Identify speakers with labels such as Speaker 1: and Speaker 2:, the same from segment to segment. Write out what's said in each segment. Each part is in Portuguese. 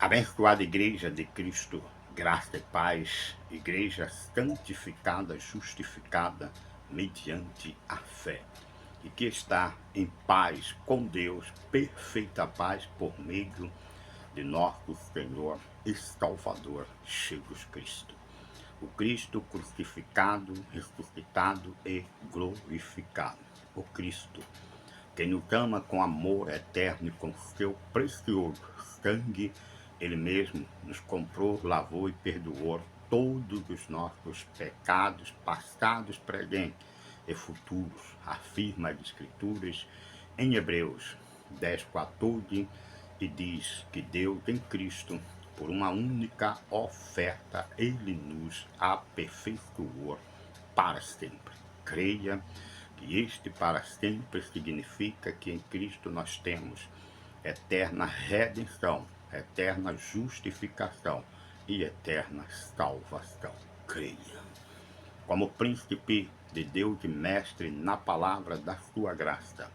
Speaker 1: Abençoada Igreja de Cristo, graça e paz, Igreja santificada, justificada mediante a fé, e que está em paz com Deus, perfeita paz por meio de nosso Senhor e Salvador Jesus Cristo. O Cristo crucificado, ressuscitado e glorificado. O Cristo que nos ama com amor eterno e com seu precioso sangue, Ele mesmo nos comprou, lavou e perdoou todos os nossos pecados, passados, presentes e futuros, afirma as Escrituras em Hebreus 10:14, e diz que Deus em Cristo, por uma única oferta, Ele nos aperfeiçoou para sempre. Creia que este para sempre significa que em Cristo nós temos eterna redenção, eterna justificação e eterna salvação. Creia. Como príncipe de Deus e mestre na palavra da sua graça,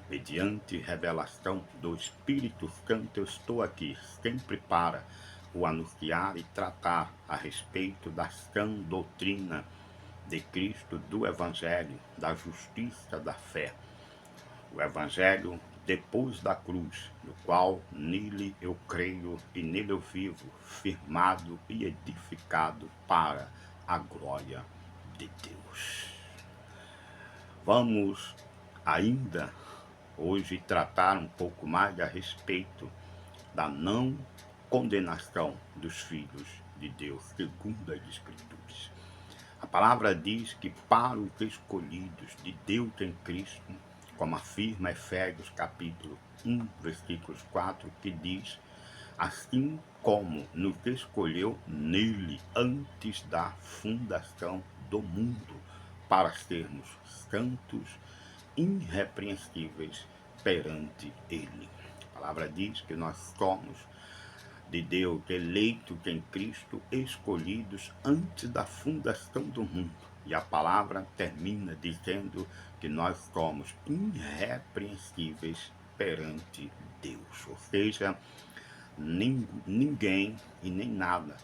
Speaker 1: mediante revelação do Espírito Santo, eu estou aqui sempre para o anunciar e tratar a respeito da sã doutrina de Cristo, do Evangelho, da justiça, da fé. O Evangelho depois da cruz, no qual nele eu creio e nele eu vivo, firmado e edificado para a glória de Deus. Vamos ainda hoje tratar um pouco mais a respeito da não condenação dos filhos de Deus, segundo as Escrituras. A palavra diz que para os escolhidos de Deus em Cristo, como afirma Efésios capítulo 1, versículos 4, que diz: assim como nos escolheu nele antes da fundação do mundo, para sermos santos, irrepreensíveis perante ele. A palavra diz que nós somos de Deus, eleitos em Cristo, escolhidos antes da fundação do mundo. E a palavra termina dizendo que nós somos irrepreensíveis perante Deus. Ou seja, ninguém e nem nada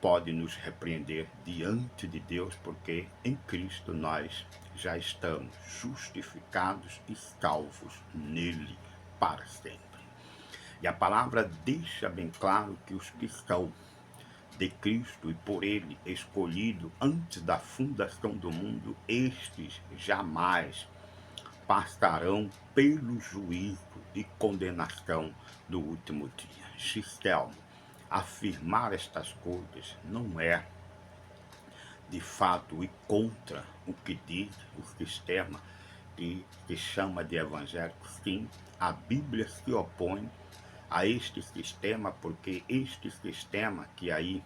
Speaker 1: pode nos repreender diante de Deus, porque em Cristo nós já estamos justificados e salvos nele para sempre. E a palavra deixa bem claro que os que são de Cristo e por ele escolhido antes da fundação do mundo, estes jamais passarão pelo juízo e condenação do último dia. Gistel, afirmar estas coisas não é de fato e contra o que diz o sistema que se chama de evangélico. Sim, a Bíblia se opõe a este sistema, porque este sistema que aí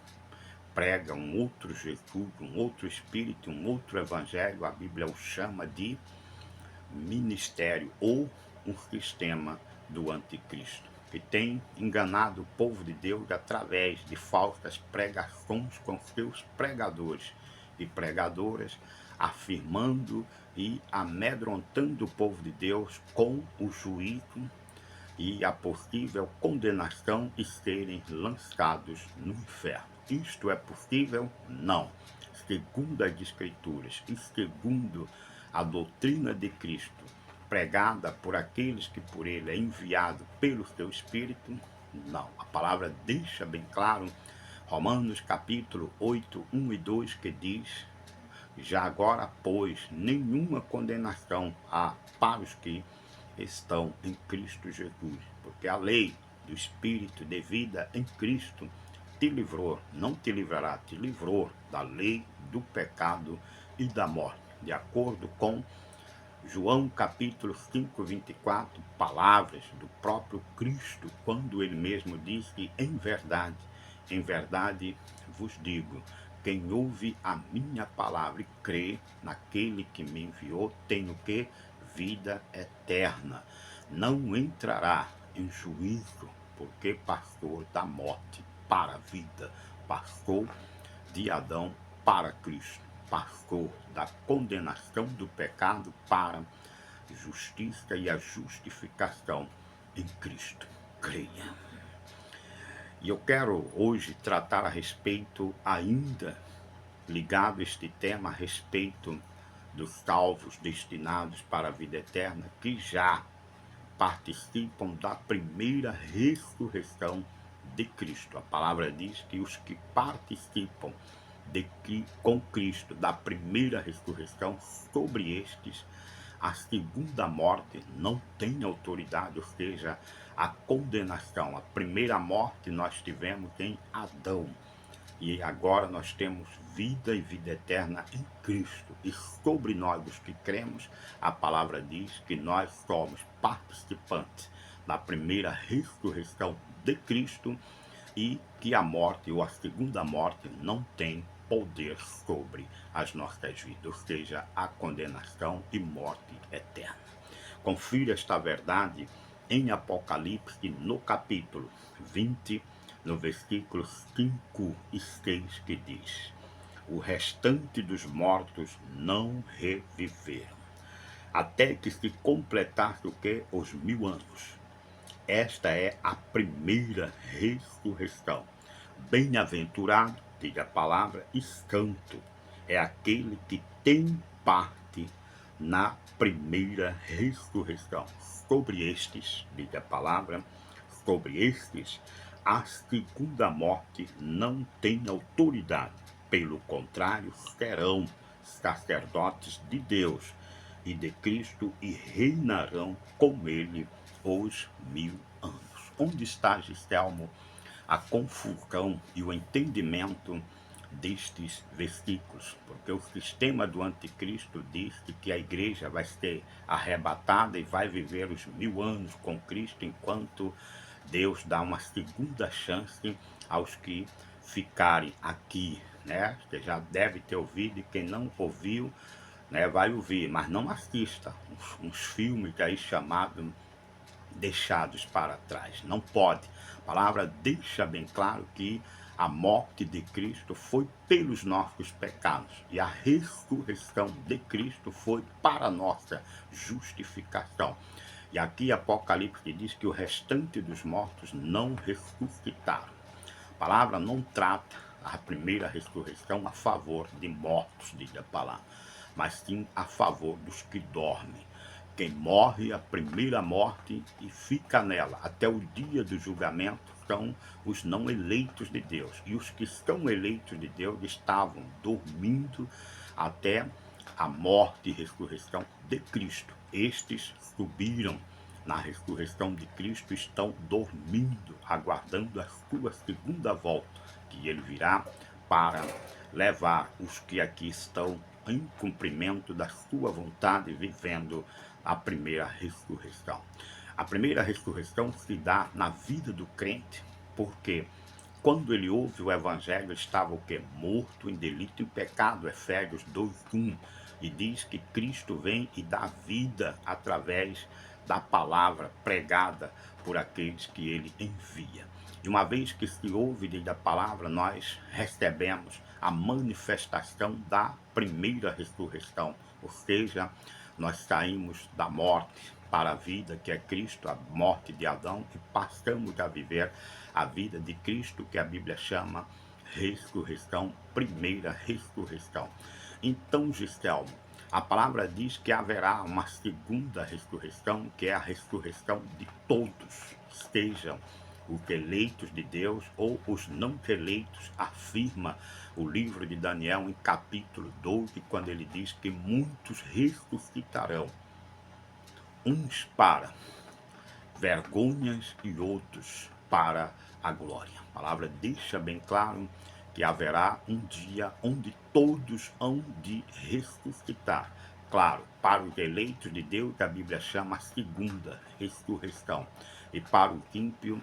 Speaker 1: prega um outro Jesus, um outro Espírito, um outro Evangelho, a Bíblia o chama de ministério ou um sistema do anticristo, que tem enganado o povo de Deus através de falsas pregações com seus pregadores e pregadoras, afirmando e amedrontando o povo de Deus com o juízo e a possível condenação e serem lançados no inferno. Isto é possível? Não. Segundo as Escrituras e segundo a doutrina de Cristo, pregada por aqueles que por ele é enviado pelo seu Espírito, não. A palavra deixa bem claro, Romanos capítulo 8, 1 e 2, que diz: já agora, pois, nenhuma condenação há para os que estão em Cristo Jesus, porque a lei do Espírito de vida em Cristo te livrou, não te livrará, te livrou da lei do pecado e da morte, de acordo com João capítulo 5, 24, palavras do próprio Cristo, quando ele mesmo disse: em verdade vos digo, quem ouve a minha palavra e crê naquele que me enviou, tem o que? Vida eterna. Não entrará em juízo, porque passou da morte para a vida, passou de Adão para Cristo, passou da condenação do pecado para a justiça e a justificação em Cristo. Creia. E eu quero hoje tratar a respeito ainda, ligado a este tema, a respeito dos salvos destinados para a vida eterna, que já participam da primeira ressurreição de Cristo. A palavra diz que os que participam com Cristo da primeira ressurreição, sobre estes a segunda morte não tem autoridade, ou seja, a condenação. A primeira morte nós tivemos em Adão. E agora nós temos vida e vida eterna em Cristo. E sobre nós, os que cremos, a palavra diz que nós somos participantes da primeira ressurreição de Cristo e que a morte ou a segunda morte não tem poder sobre as nossas vidas, ou seja, a condenação e morte eterna. Confira esta verdade em Apocalipse, no capítulo 20, no versículo 5 e 6, que diz: o restante dos mortos não reviveram, até que se completasse o que? Os 1000 anos. Esta é a primeira ressurreição. Bem-aventurado, diz a palavra, e santo é aquele que tem parte na primeira ressurreição. Sobre estes, diz a palavra, sobre estes, a segunda morte não tem autoridade. Pelo contrário, serão sacerdotes de Deus e de Cristo e reinarão com ele os 1000 anos. Onde está, Gistelmo, a confusão e o entendimento destes versículos? Porque o sistema do anticristo diz que a igreja vai ser arrebatada e vai viver os 1000 anos com Cristo, enquanto Deus dá uma segunda chance aos que ficarem aqui, né? Você já deve ter ouvido, e quem não ouviu, né, vai ouvir, mas não assista uns filmes aí chamados Deixados para Trás. Não pode. A palavra deixa bem claro que a morte de Cristo foi pelos nossos pecados e a ressurreição de Cristo foi para a nossa justificação. E aqui Apocalipse diz que o restante dos mortos não ressuscitaram. A palavra não trata a primeira ressurreição a favor de mortos, diz a palavra, mas sim a favor dos que dormem. Quem morre a primeira morte e fica nela até o dia do julgamento são os não eleitos de Deus. E os que são eleitos de Deus estavam dormindo até a morte e ressurreição de Cristo. Estes subiram na ressurreição de Cristo, estão dormindo, aguardando a sua segunda volta, que ele virá para levar os que aqui estão em cumprimento da sua vontade, vivendo a primeira ressurreição. A primeira ressurreição se dá na vida do crente, porque quando ele ouve o evangelho, estava o que? Morto em delito e pecado, Efésios 2:1, e diz que Cristo vem e dá vida através da palavra pregada por aqueles que ele envia. E uma vez que se ouve da palavra, nós recebemos a manifestação da primeira ressurreição, ou seja, nós saímos da morte para a vida, que é Cristo, a morte de Adão, e passamos a viver a vida de Cristo, que a Bíblia chama ressurreição, primeira ressurreição. Então, Gistelmo, a palavra diz que haverá uma segunda ressurreição, que é a ressurreição de todos, sejam os eleitos de Deus ou os não eleitos, afirma o livro de Daniel em capítulo 12, quando ele diz que muitos ressuscitarão, uns para vergonhas e outros para a glória. A palavra deixa bem claro que haverá um dia onde todos hão de ressuscitar. Claro, para os eleitos de Deus, a Bíblia chama a segunda ressurreição. E para o ímpio,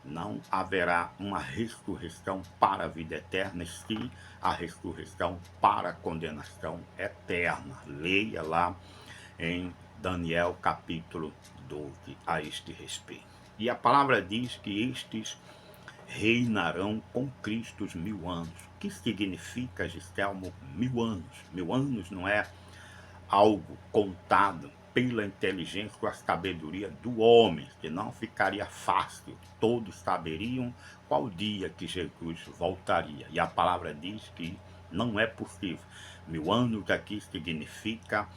Speaker 1: não haverá uma ressurreição para a vida eterna, sim a ressurreição para a condenação eterna. Leia lá em Daniel capítulo 12 a este respeito. E a palavra diz que estes reinarão com Cristo os 1000 anos. O que significa, Gistelmo, 1000 anos? 1000 anos não é algo contado pela inteligência ou a sabedoria do homem, que não ficaria fácil. Todos saberiam qual dia que Jesus voltaria. E a palavra diz que não é possível. 1000 anos aqui significa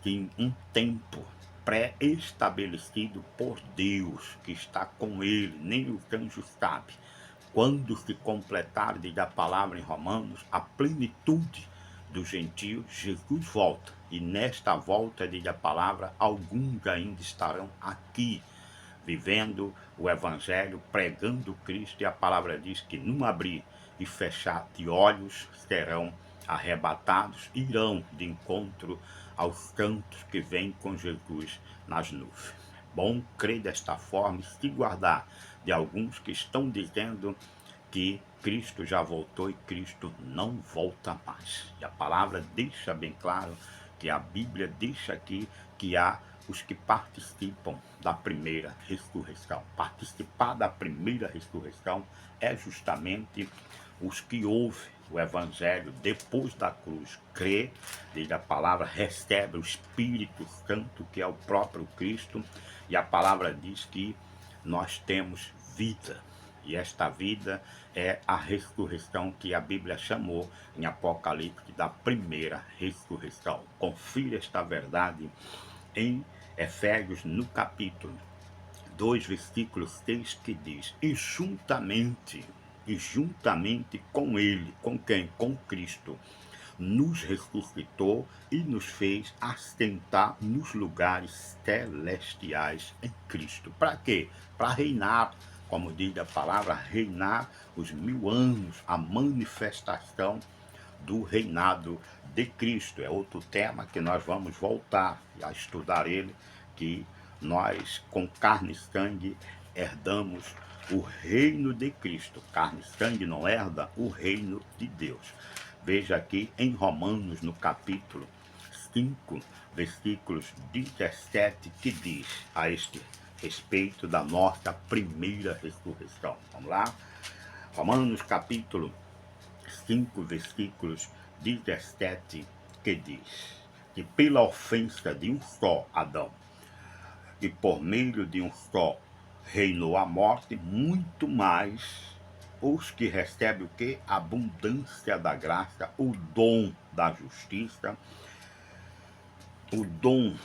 Speaker 1: sim um tempo pré-estabelecido por Deus, que está com ele, nem os anjos sabem. Quando se completar, diz a palavra em Romanos, a plenitude dos gentios, Jesus volta. E nesta volta, diz a palavra, alguns ainda estarão aqui, vivendo o Evangelho, pregando Cristo. E a palavra diz que num abrir e fechar de olhos serão arrebatados, irão de encontro aos cantos que vêm com Jesus nas nuvens. Bom crer desta forma e se guardar de alguns que estão dizendo que Cristo já voltou e Cristo não volta mais. E a palavra deixa bem claro que a Bíblia deixa aqui que há os que participam da primeira ressurreição. Participar da primeira ressurreição é justamente os que ouvem o Evangelho depois da cruz, crê, diz a palavra, recebe o Espírito Santo, que é o próprio Cristo, e a palavra diz que nós temos vida. E esta vida é a ressurreição que a Bíblia chamou em Apocalipse da primeira ressurreição. Confira esta verdade em Efésios, no capítulo 2, versículo 6, que diz: e juntamente com ele, com quem? Com Cristo, nos ressuscitou e nos fez assentar nos lugares celestiais em Cristo. Para quê? Para reinar, como diz a palavra, reinar os 1000 anos, a manifestação do reinado de Cristo. É outro tema que nós vamos voltar a estudar ele, que nós com carne e sangue herdamos o reino de Cristo. Carne e sangue não herda o reino de Deus. Veja aqui em Romanos, no capítulo 5, versículos 17, que diz a este respeito da nossa primeira ressurreição. Vamos lá? Romanos, capítulo 5, versículos 17, que diz que pela ofensa de um só Adão, e por meio de um só reinou a morte, muito mais os que recebem o que? A abundância da graça, o dom da justiça. O dom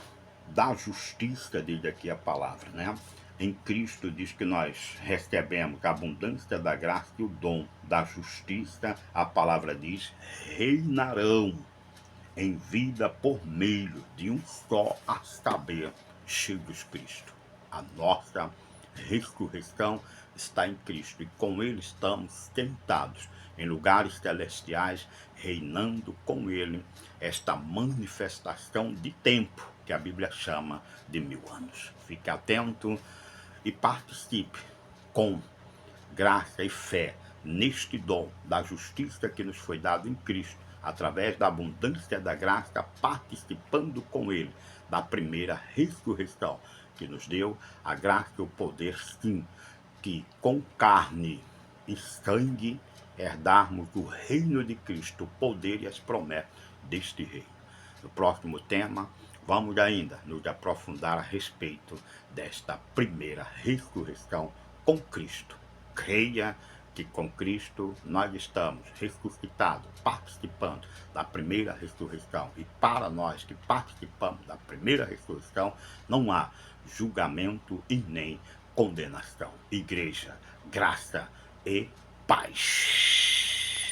Speaker 1: da justiça, diz aqui a palavra, né? Em Cristo diz que nós recebemos a abundância da graça e o dom da justiça. A palavra diz, reinarão em vida por meio de um só, a saber, Jesus Cristo. A nossa ressurreição está em Cristo e com ele estamos sentados em lugares celestiais, reinando com ele esta manifestação de tempo que a Bíblia chama de 1000 anos. Fique atento e participe com graça e fé neste dom da justiça que nos foi dado em Cristo, através da abundância da graça, participando com ele da primeira ressurreição, que nos deu a graça e o poder, sim, que com carne e sangue herdarmos o reino de Cristo, o poder e as promessas deste reino. No próximo tema, vamos ainda nos aprofundar a respeito desta primeira ressurreição com Cristo. Creia que com Cristo nós estamos ressuscitados, participando da primeira ressurreição. E para nós que participamos da primeira ressurreição, não há julgamento e nem condenação. Igreja, graça e paz.